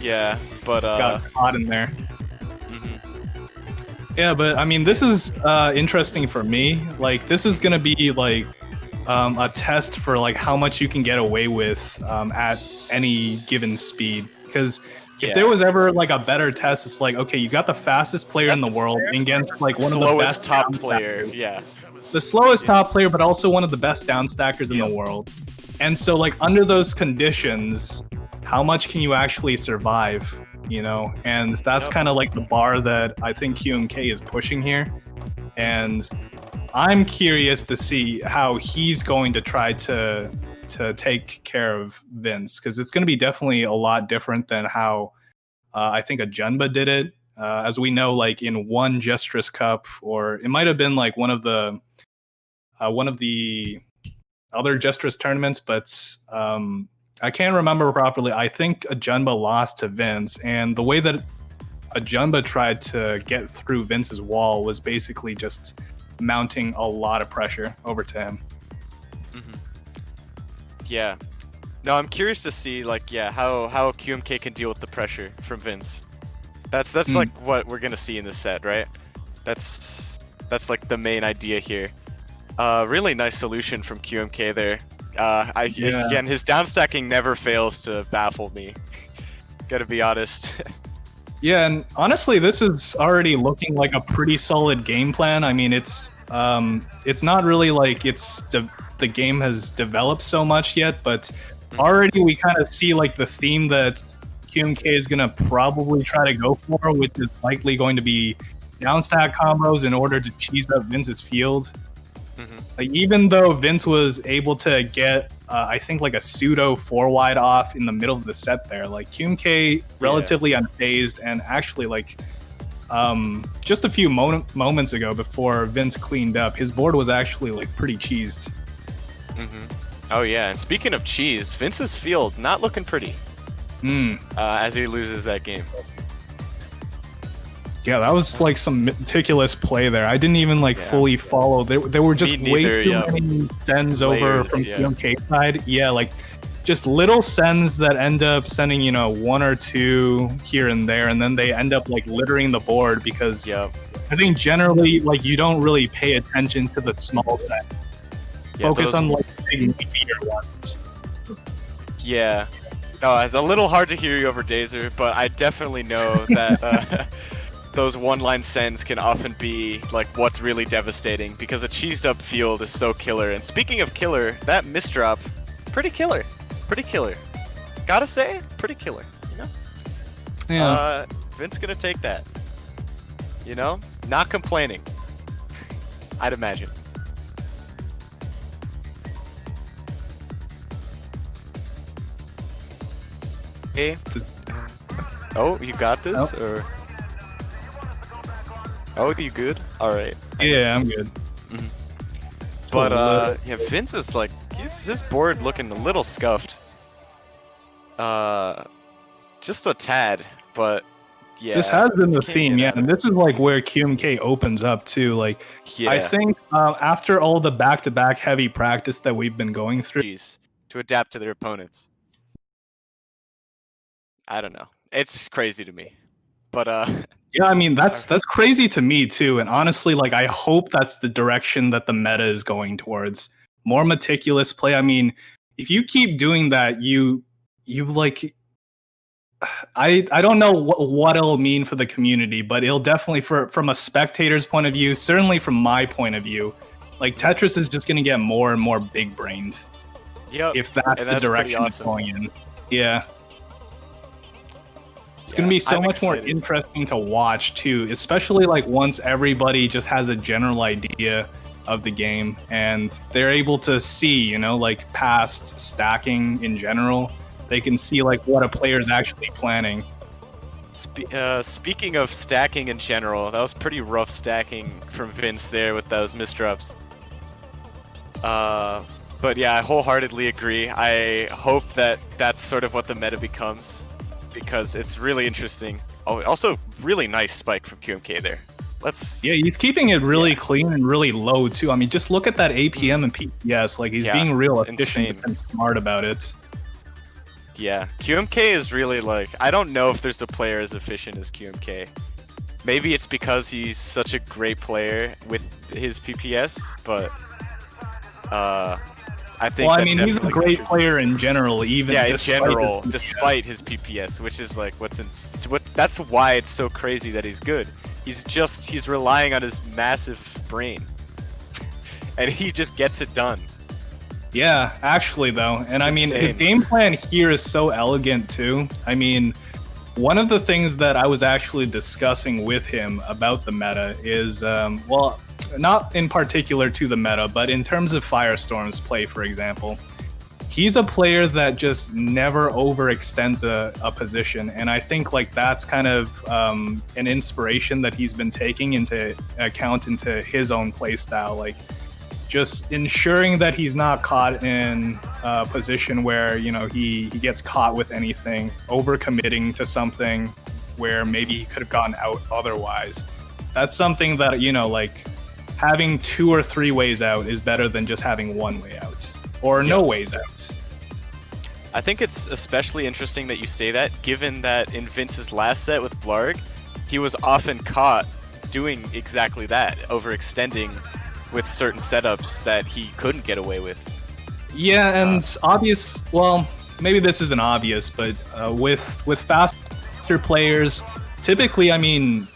Yeah, but got caught in there. mhm. Yeah, but I mean, this is interesting for me. Like, this is gonna be like a test for like how much you can get away with at any given speed. Because if there Yeah. was ever like a better test, it's like, okay, you got the fastest player in the world against like one of the Slowest best top down player. stackers. Yeah. The slowest top player, but also one of the best down stackers in the world. And so, like, under those conditions, how much can you actually survive? You know, and that's kind of like the bar that I think QMK is pushing here. And I'm curious to see how he's going to try to take care of Vince, because it's going to be definitely a lot different than how I think a Junba did it. As we know, like in one Jstris Cup, or it might have been like one of the other Jstris tournaments, but I can't remember properly. I think a Junba lost to Vince, and the way that a Junba tried to get through Vince's wall was basically just mounting a lot of pressure over to him. Mm-hmm. Yeah. No, I'm curious to see like how QMK can deal with the pressure from Vince. That's like what we're gonna see in this set, right? That's like the main idea here. Really nice solution from QMK there. Again, his downstacking never fails to baffle me. Gotta be honest. Yeah, and honestly, this is already looking like a pretty solid game plan. I mean, it's not really like the game has developed so much yet, but already we kind of see like the theme that QMK is gonna probably try to go for, which is likely going to be downstack combos in order to cheese up Vince's field. Like, even though Vince was able to get, I think, like a pseudo 4-wide off in the middle of the set there, like QMK relatively unfazed, and actually, like, just a few moments ago before Vince cleaned up, his board was actually like pretty cheesed. Oh yeah, and speaking of cheese, Vince's field not looking pretty as he loses that game. Yeah, that was like some meticulous play there. I didn't even like fully follow. There were just way too many sends over from QMK side. Yeah, like just little sends that end up sending, you know, 1 or 2 here and there, and then they end up like littering the board because I think generally like you don't really pay attention to the small set. Focus on like the big meteor ones. Yeah. No, it's a little hard to hear you over Dazer, but I definitely know that those one-line sends can often be like what's really devastating, because a cheesed up field is so killer. And speaking of killer, that misdrop, pretty killer. Gotta say, pretty killer, you know? Yeah. Vince gonna take that. You know? Not complaining. I'd imagine. Hey. Oh, you got this? Or... Oh, you good? Alright. Yeah, I'm good. But, yeah, Vince is like, his board looking a little scuffed. Just a tad, but yeah. This has been the theme, and this is like where QMK opens up too. Like, I think after all the back-to-back heavy practice that we've been going through, to adapt to their opponents. I don't know. It's crazy to me, but yeah, I mean that's crazy to me too. And honestly, like I hope that's the direction that the meta is going towards. More meticulous play. I mean, if you keep doing that, you like. I don't know what it'll mean for the community, but it'll definitely from a spectator's point of view, certainly from my point of view, like Tetris is just going to get more and more big brained. Yep. If that's the direction it's going in. Yeah. It's going to be so much more interesting to watch too, especially like once everybody just has a general idea of the game and they're able to see, you know, like past stacking in general. They can see like what a player is actually planning. Speaking of stacking in general, that was pretty rough stacking from Vince there with those misdrops. But yeah, I wholeheartedly agree. I hope that that's sort of what the meta becomes, because it's really interesting. Oh, also really nice spike from QMK there. Yeah, he's keeping it really clean and really low too. I mean, just look at that APM and PPS. Like he's being real efficient and smart about it. Yeah, QMK is really like, I don't know if there's a player as efficient as QMK. Maybe it's because he's such a great player with his PPS, but I think. Well, I mean, he's a great player in general, even in general, despite his PPS, which is like that's why it's so crazy that he's good. He's relying on his massive brain, and he just gets it done. Yeah, actually though, and I mean, his game plan here is so elegant too. I mean, one of the things that I was actually discussing with him about the meta is, well, not in particular to the meta, but in terms of Firestorm's play, for example, he's a player that just never overextends a position, and I think like that's kind of an inspiration that he's been taking into account into his own playstyle, like just ensuring that he's not caught in a position where, you know, he gets caught with anything, overcommitting to something where maybe he could have gotten out otherwise. That's something that, you know, like having 2 or 3 ways out is better than just having 1 way out or no ways out. I think it's especially interesting that you say that, given that in Vince's last set with Blarg, he was often caught doing exactly that, overextending with certain setups that he couldn't get away with. Yeah, and well, maybe this isn't obvious, but with faster players, typically, I mean,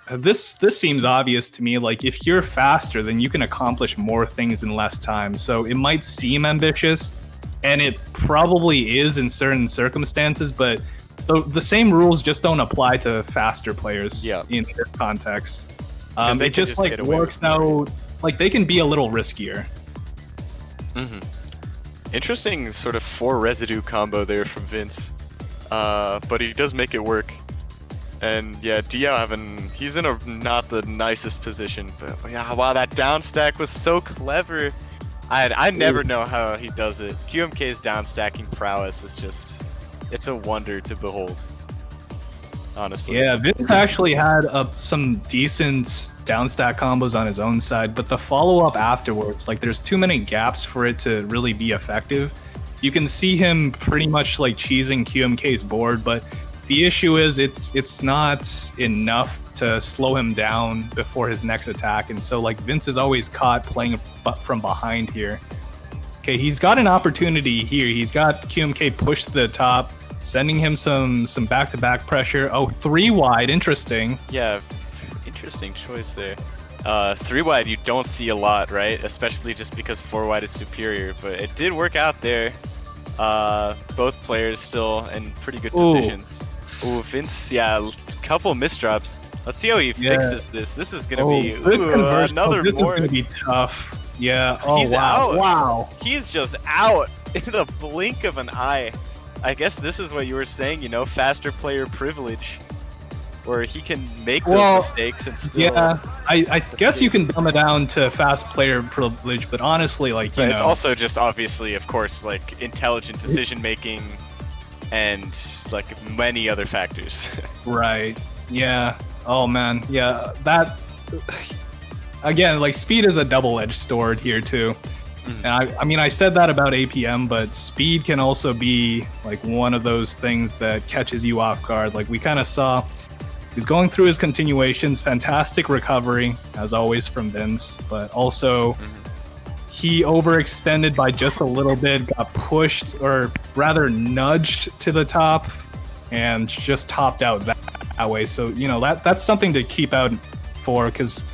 this seems obvious to me. Like, if you're faster, then you can accomplish more things in less time. So it might seem ambitious, and it probably is in certain circumstances, but the same rules just don't apply to faster players in their context. It just like works out. Like, they can be a little riskier. Interesting sort of 4 residue combo there from Vince. But he does make it work. And yeah, Diao he's in not the nicest position. But yeah, wow, that down stack was so clever. I never know how he does it. QMK's down stacking prowess is just, it's a wonder to behold. Honestly. Yeah, Vince actually had some decent downstack combos on his own side, but the follow-up afterwards, like, there's too many gaps for it to really be effective. You can see him pretty much like cheesing QMK's board, but the issue is it's not enough to slow him down before his next attack, and so like Vince is always caught playing from behind here. Okay, he's got an opportunity here. He's got QMK pushed to the top, sending him some back-to-back pressure. Oh, 3 wide, interesting. Yeah, interesting choice there. 3 wide you don't see a lot, right? Especially just because 4 wide is superior, but it did work out there. Both players still in pretty good positions. Ooh, Vince, yeah, a couple misdrops. Let's see how he fixes this. This is gonna be another this more. Is gonna be tough. Yeah. Oh, He's wow. out. Wow. He's just out in the blink of an eye. I guess this is what you were saying, you know, faster player privilege, where he can make those mistakes and still. Yeah, I guess you can dumb it down to fast player privilege, but honestly, like, you know, it's also just obviously, of course, like intelligent decision making and like many other factors. Right. Yeah. Oh man. Yeah. That again, like, speed is a double-edged sword here too. And I mean, I said that about APM, but speed can also be like one of those things that catches you off guard. Like, we kind of saw, he's going through his continuations, fantastic recovery, as always, from Vince, but also he overextended by just a little bit, got pushed, or rather nudged to the top, and just topped out that way. So, you know, that's something to keep out for, because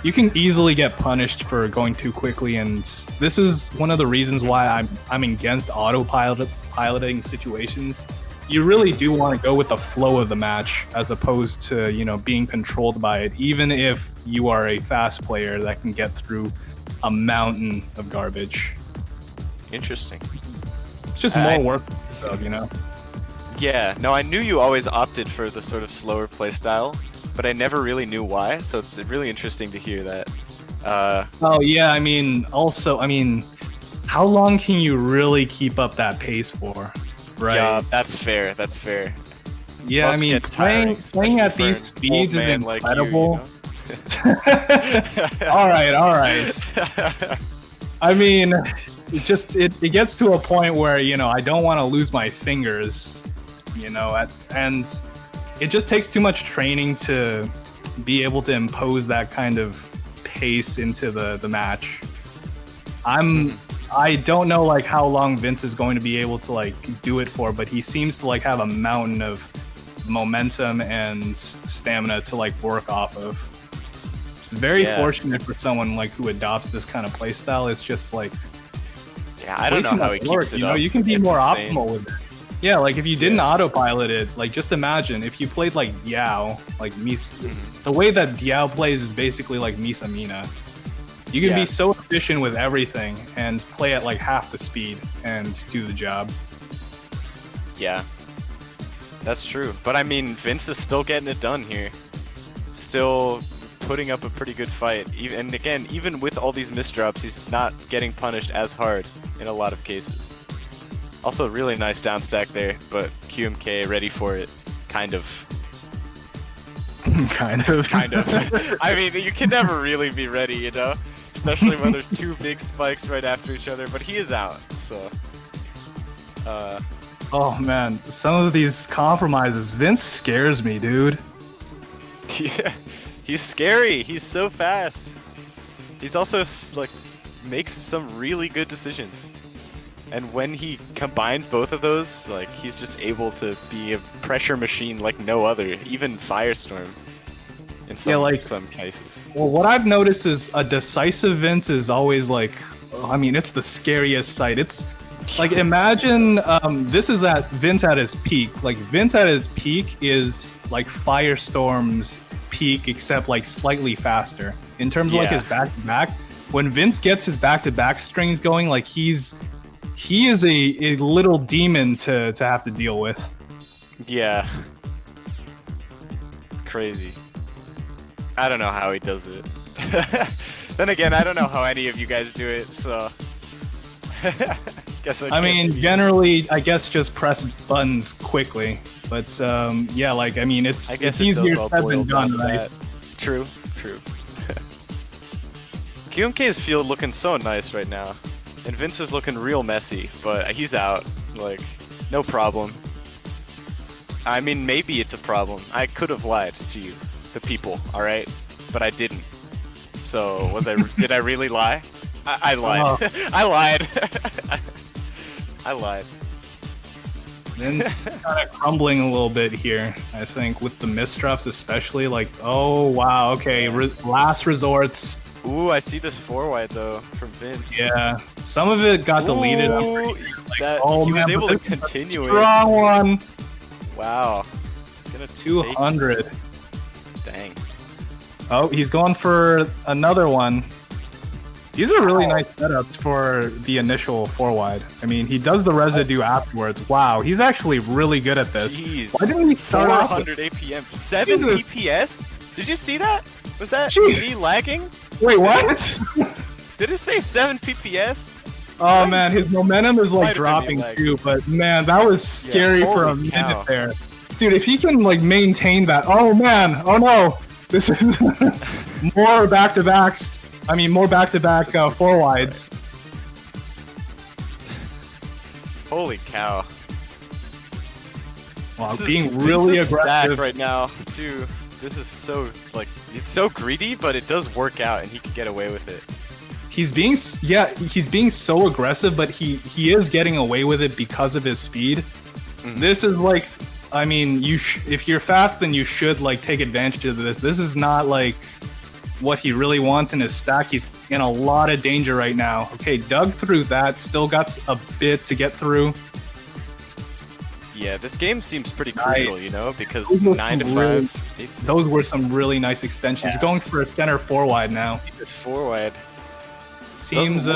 you can easily get punished for going too quickly, and this is one of the reasons why I'm against piloting situations. You really do want to go with the flow of the match as opposed to, you know, being controlled by it, even if you are a fast player that can get through a mountain of garbage. Interesting. It's just more work, you know? Yeah, no, I knew you always opted for the sort of slower playstyle, but I never really knew why, so it's really interesting to hear that. Oh yeah, I mean, also, I mean, how long can you really keep up that pace for, right? Yeah, that's fair, that's fair. Yeah, I mean, playing at these speeds is incredible. Like you, all right. I mean, it gets to a point where, you know, I don't want to lose my fingers, you know, and it just takes too much training to be able to impose that kind of pace into the match. I don't know like how long Vince is going to be able to like do it for, but he seems to like have a mountain of momentum and stamina to like work off of. It's very fortunate for someone like who adopts this kind of playstyle. It's just like, yeah, I don't know how he keeps it you know, up. you can be It's more insane. optimal with it. Yeah, like if you didn't autopilot it, like just imagine if you played like Diao, like the way that Diao plays is basically like Misa Mina. You can be so efficient with everything and play at like half the speed and do the job. Yeah, that's true. But I mean, Vince is still getting it done here. Still putting up a pretty good fight. And again, even with all these misdrops, he's not getting punished as hard in a lot of cases. Also, really nice downstack there, but QMK ready for it, kind of. Kind of. I mean, you can never really be ready, you know? Especially when there's two big spikes right after each other, but he is out, so... Oh man, some of these compromises, Vince scares me, dude. Yeah, he's scary, he's so fast. He's also, like, makes some really good decisions. And when he combines both of those, like, he's just able to be a pressure machine like no other, even Firestorm. In some cases. Well, what I've noticed is a decisive Vince is always like, I mean, it's the scariest sight. It's like, imagine this is at Vince at his peak. Like, Vince at his peak is like Firestorm's peak, except like slightly faster. In terms of like his back-to-back, when Vince gets his back-to-back strings going, like he is a little demon to have to deal with. Yeah. It's crazy. I don't know how he does it. Then again, I don't know how any of you guys do it, so... I mean, generally, I guess just press buttons quickly. But, yeah, like, I mean, it's easier said than done, right? True. QMK's field looking so nice right now. And Vince is looking real messy, but he's out. Like, no problem. I mean, maybe it's a problem. I could have lied to you, the people, alright? But I didn't. So, did I really lie? I lied. I lied. I lied. Vince kind of crumbling a little bit here, I think, with the misdrops especially. Like, oh, wow, okay, last resorts. Ooh, I see this 4-wide though from Vince. Yeah, some of it got deleted. Ooh, he was able to continue it. Strong one. Wow. 200. Dang. Oh, he's going for another one. These are really nice setups for the initial 4-wide. I mean, he does the residue afterwards. Wow, he's actually really good at this. Jeez. Why didn't he start 400 APM, 7 DPS? Did you see that? Was that me lagging? Wait, what? Did it say 7 PPS? Oh man, his momentum is like dropping too, but man, that was scary for a minute there. Dude, if he can like maintain that, oh man, oh no. This is more back-to-backs. I mean, more back-to-back 4-wides. Holy cow. Wow, being really aggressive right now. Dude, this is so, like, it's so greedy, but it does work out and he can get away with it. He's being so aggressive, but he is getting away with it because of his speed. Mm-hmm. This is like, I mean, if you're fast, then you should like take advantage of this. This is not like what he really wants in his stack. He's in a lot of danger right now. Okay, dug through that. Still got a bit to get through. Yeah, this game seems pretty crucial, you know, because 9 to 5. Those were some really nice extensions. He's going for a center 4-wide now. This 4-wide. Seems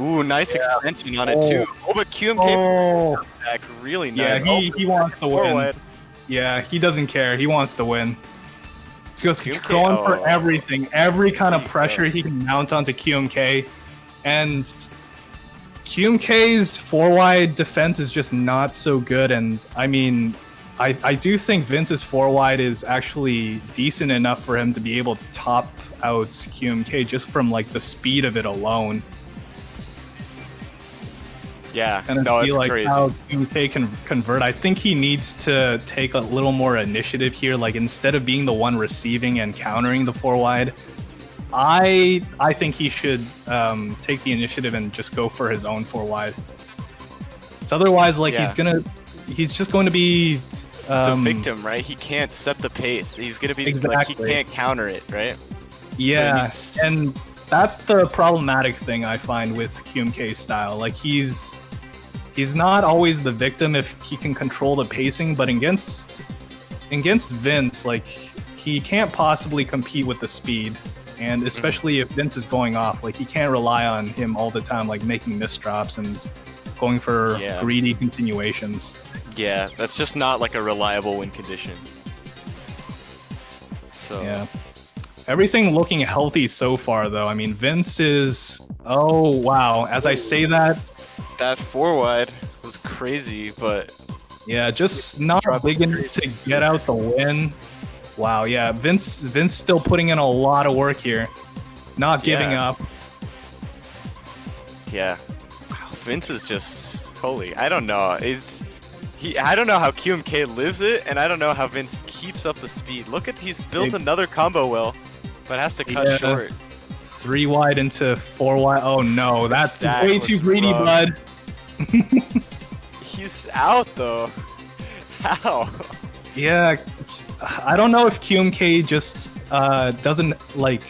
Ooh, nice extension on it too. Oh, but QMK back really nice. Yeah, he wants to win. Yeah, he doesn't care. He wants to win. He's going for everything, every kind of pressure he can mount onto QMK, and QMK's 4-wide defense is just not so good. And I mean, I do think Vince's 4-wide is actually decent enough for him to be able to top out QMK just from like the speed of it alone. Yeah, kind of no, see it's like crazy. how QMK can convert. I think he needs to take a little more initiative here. Like instead of being the one receiving and countering the 4 wide, I think he should take the initiative and just go for his own 4 wide. So otherwise, like he's just going to be the victim, right? He can't set the pace. He's gonna be like he can't counter it, right? Yeah, so and that's the problematic thing I find with QMK's style. Like he's not always the victim if he can control the pacing, but against Vince, like he can't possibly compete with the speed, and especially if Vince is going off, like he can't rely on him all the time, like making misdrops and going for greedy continuations. Yeah, that's just not like a reliable win condition. So yeah. Everything looking healthy so far, though. I mean, Vince is... Oh, wow. As I say that... That 4 wide was crazy, but... Yeah, just not big enough to get out the win. Wow, yeah. Vince still putting in a lot of work here. Not giving up. Yeah. Vince is just... Holy, I don't know. I don't know how QMK lives it, and I don't know how Vince keeps up the speed. Look at... He's built another combo well. But has to cut short. 3 wide into 4 wide. Oh no, that's way too greedy, bud. He's out though. How? Yeah, I don't know if QMK just doesn't like.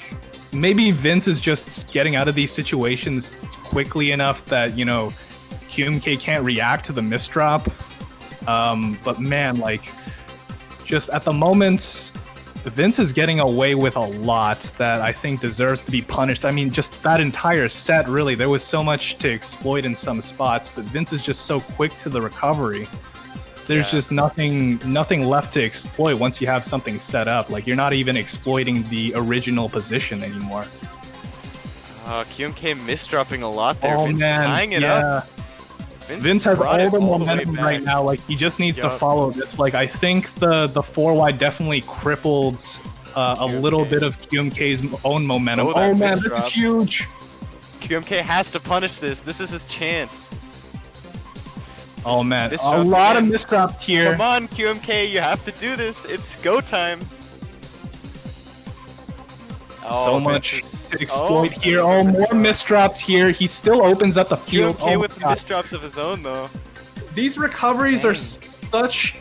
Maybe Vince is just getting out of these situations quickly enough that QMK can't react to the misdrop. But man, like, just at the moment. Vince is getting away with a lot that I think deserves to be punished. I mean, just that entire set, really. There was so much to exploit in some spots, but Vince is just so quick to the recovery. There's just nothing left to exploit once you have something set up. Like, you're not even exploiting the original position anymore. QMK misdropping a lot there. Oh, Vince man, tying it up. Vince has all the momentum right now. Like he just needs to follow this. Like I think the 4 wide definitely crippled a little bit of QMK's own momentum. Oh man, this is huge. QMK has to punish this. This is his chance. Oh man, a lot of misdrops here. Come on, QMK, you have to do this. It's go time. So much to exploit here. Oh, more misdrops here. He still opens up the field. QMK with misdrops of his own, though. These recoveries are such.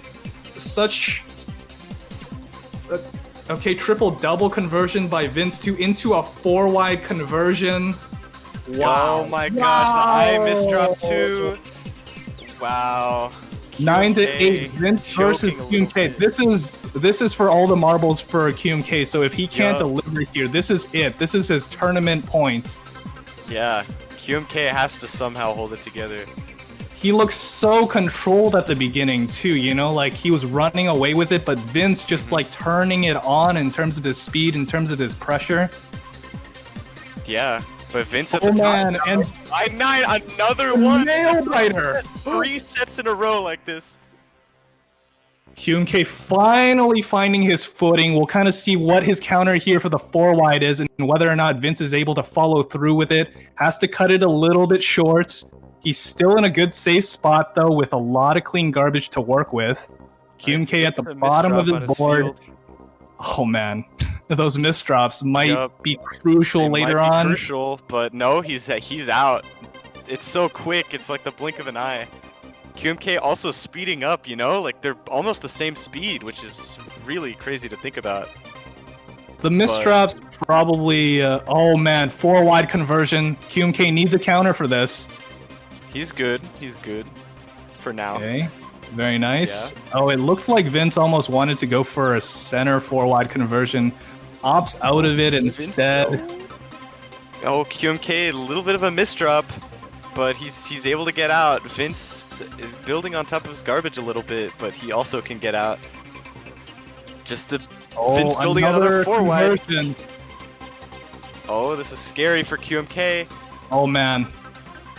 Okay, triple-double conversion by Vince into a 4 wide conversion. Wow. Oh my gosh, the I misdrop too. Wow. 9 to 8, Vince versus QMK. This is for all the marbles for QMK. So if he can't deliver here, this is it. This is his tournament points. Yeah, QMK has to somehow hold it together. He looks so controlled at the beginning too. Like he was running away with it, but Vince just like turning it on in terms of his speed, in terms of his pressure. Yeah. But Vince at the top. Man, and I9, another one! Nail biter! 3 sets in a row like this. QMK finally finding his footing. We'll kind of see what his counter here for the 4 wide is and whether or not Vince is able to follow through with it. Has to cut it a little bit short. He's still in a good safe spot though with a lot of clean garbage to work with. QMK at the bottom of his board. Oh man, those misdrops might be crucial later on. Crucial, but no, he's out. It's so quick. It's like the blink of an eye. QMK also speeding up. Like they're almost the same speed, which is really crazy to think about. The misdrops probably. Oh man, 4 wide conversion. QMK needs a counter for this. He's good. He's good for now. Okay. Very nice. Yeah. Oh, it looks like Vince almost wanted to go for a center 4 wide conversion. Opts out of it instead. Oh, QMK, a little bit of a misdrop, but he's able to get out. Vince is building on top of his garbage a little bit, but he also can get out. Just the Vince building another 4 wide. Oh, this is scary for QMK. Oh man.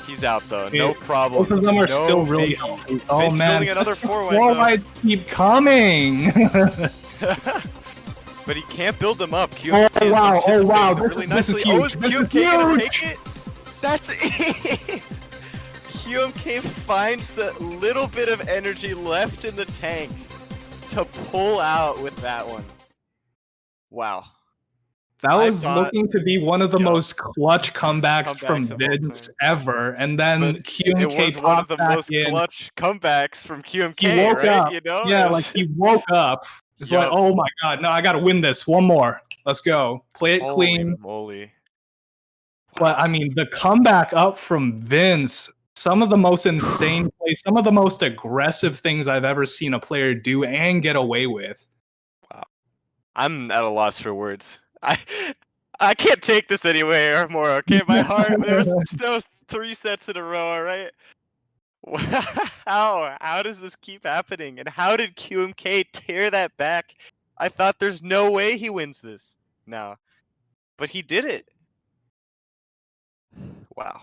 He's out though, no problem. Both of them are still really healthy. Oh Vince man, building another 4 wide. 4 wide keep coming. But he can't build them up. QMK oh wow, this is huge. Is QMK gonna take it? That's it. QMK finds the little bit of energy left in the tank to pull out with that one. Wow. That I was thought- looking to be one of the Yup. most clutch comebacks from Comebacks of all Vince time. ever, and then But QMK it was one of popped the back most in. clutch comebacks from He QMK, woke right? up. You know? Yeah, It like was- he woke up. It's like, Yup. oh my god, no, I gotta win this. One more. Let's go. Play it Holy clean. moly. But I mean, the comeback up from Vince, some of the most insane plays, some of the most aggressive things I've ever seen a player do and get away with. Wow. I'm at a loss for words. I can't take this anywhere more, okay? My heart, there was 3 sets in a row, alright? How does this keep happening? And how did QMK tear that back? I thought there's no way he wins this now. But he did it. Wow.